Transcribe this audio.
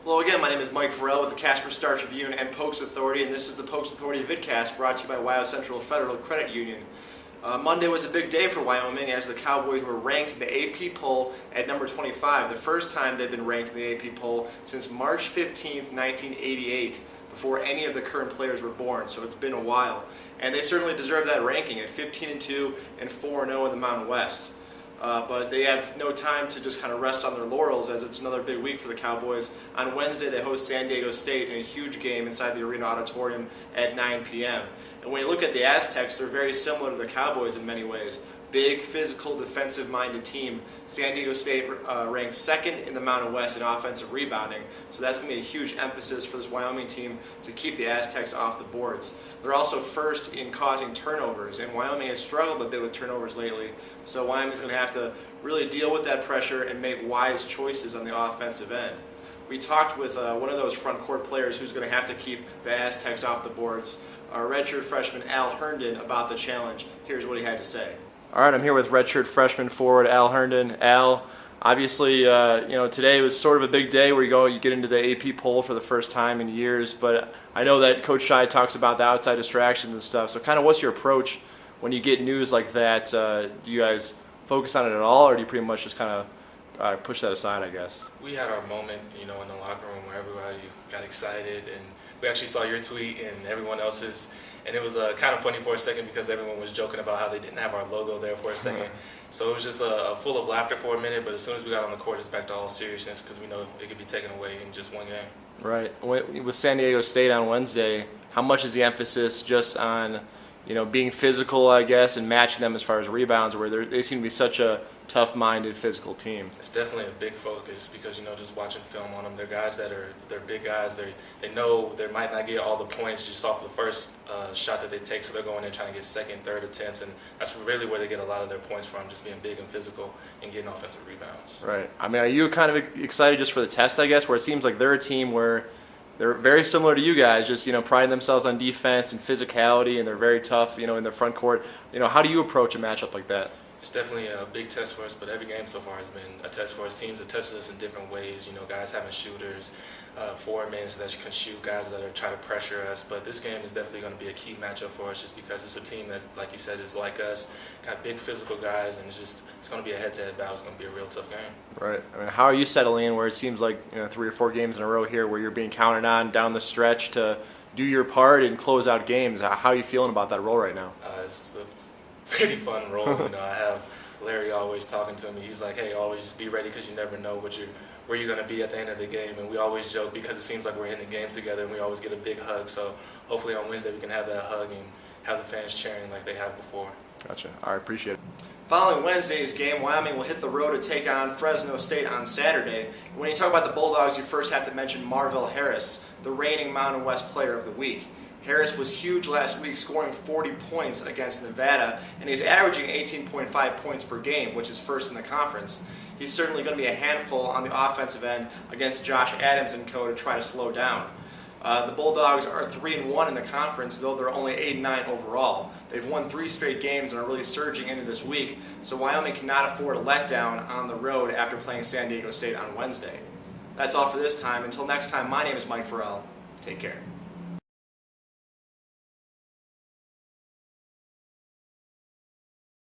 Hello again, my name is Mike Vorel with the Casper Star-Tribune and Pokes Authority, and this is the Pokes Authority Vidcast brought to you by Wyoming Central Federal Credit Union. Monday was a big day for Wyoming as the Cowboys were ranked in the AP poll at number 25, the first time they've been ranked in the AP poll since March 15th, 1988, before any of the current players were born, so it's been a while. And they certainly deserve that ranking at 15-2 and 4-0 in the Mountain West. But they have no time to just kind of rest on their laurels as it's another big week for the Cowboys. On Wednesday, they host San Diego State in a huge game inside the Arena Auditorium at 9 p.m. And when you look at the Aztecs, they're very similar to the Cowboys in many ways. Big, physical, defensive-minded team. San Diego State ranks second in the Mountain West in offensive rebounding, so that's going to be a huge emphasis for this Wyoming team to keep the Aztecs off the boards. They're also first in causing turnovers, and Wyoming has struggled a bit with turnovers lately, so Wyoming's going to have to really deal with that pressure and make wise choices on the offensive end. We talked with one of those front court players who's going to have to keep the Aztecs off the boards, our redshirt freshman Alan Herndon, about the challenge. Here's what he had to say. All right, I'm here with redshirt freshman forward Alan Herndon. Al, obviously, today was sort of a big day where you get into the AP poll for the first time in years, but I know that Coach Shai talks about the outside distractions and stuff, so kind of what's your approach when you get news like that? Do you guys focus on it at all, or do you pretty much just kind of push that aside, I guess? We had our moment, in the locker room where everybody got excited, and we actually saw your tweet and everyone else's, and it was kind of funny for a second because everyone was joking about how they didn't have our logo there for a second. So it was just full of laughter for a minute, but as soon as we got on the court, it's back to all seriousness because we know it could be taken away in just one game. Right. With San Diego State on Wednesday, how much is the emphasis just on being physical, I guess, and matching them as far as rebounds, where they seem to be such a tough-minded, physical team? It's definitely a big focus because, just watching film on them, they're guys they're big guys. They know they might not get all the points just off the first shot that they take, so they're going in trying to get second, third attempts, and that's really where they get a lot of their points from, just being big and physical and getting offensive rebounds. Right. I mean, are you kind of excited just for the test, I guess, where it seems like they're a team where they're very similar to you guys, just priding themselves on defense and physicality, and they're very tough, in their front court. How do you approach a matchup like that? It's definitely a big test for us, but every game so far has been a test for us. Teams have tested us in different ways. Guys having shooters, foremen that can shoot, guys that are trying to pressure us. But this game is definitely going to be a key matchup for us, just because it's a team that, like you said, is like us, got big physical guys, and it's going to be a head-to-head battle. It's going to be a real tough game. Right. I mean, how are you settling in where it seems like 3 or 4 games in a row here where you're being counted on down the stretch to do your part and close out games? How are you feeling about that role right now? It's a pretty fun role. I have Larry always talking to me. He's like, hey, always just be ready because you never know where you're going to be at the end of the game. And we always joke because it seems like we're in the games together and we always get a big hug. So hopefully on Wednesday we can have that hug and have the fans cheering like they have before. Gotcha. All right, appreciate it. Following Wednesday's game, Wyoming will hit the road to take on Fresno State on Saturday. When you talk about the Bulldogs, you first have to mention Marvell Harris, the reigning Mountain West Player of the Week. Harris was huge last week, scoring 40 points against Nevada, and he's averaging 18.5 points per game, which is first in the conference. He's certainly going to be a handful on the offensive end against Josh Adams and co. to try to slow down. The Bulldogs are 3-1 in the conference, though they're only 8-9 overall. They've won 3 straight games and are really surging into this week, so Wyoming cannot afford a letdown on the road after playing San Diego State on Wednesday. That's all for this time. Until next time, my name is Mike Vorel. Take care.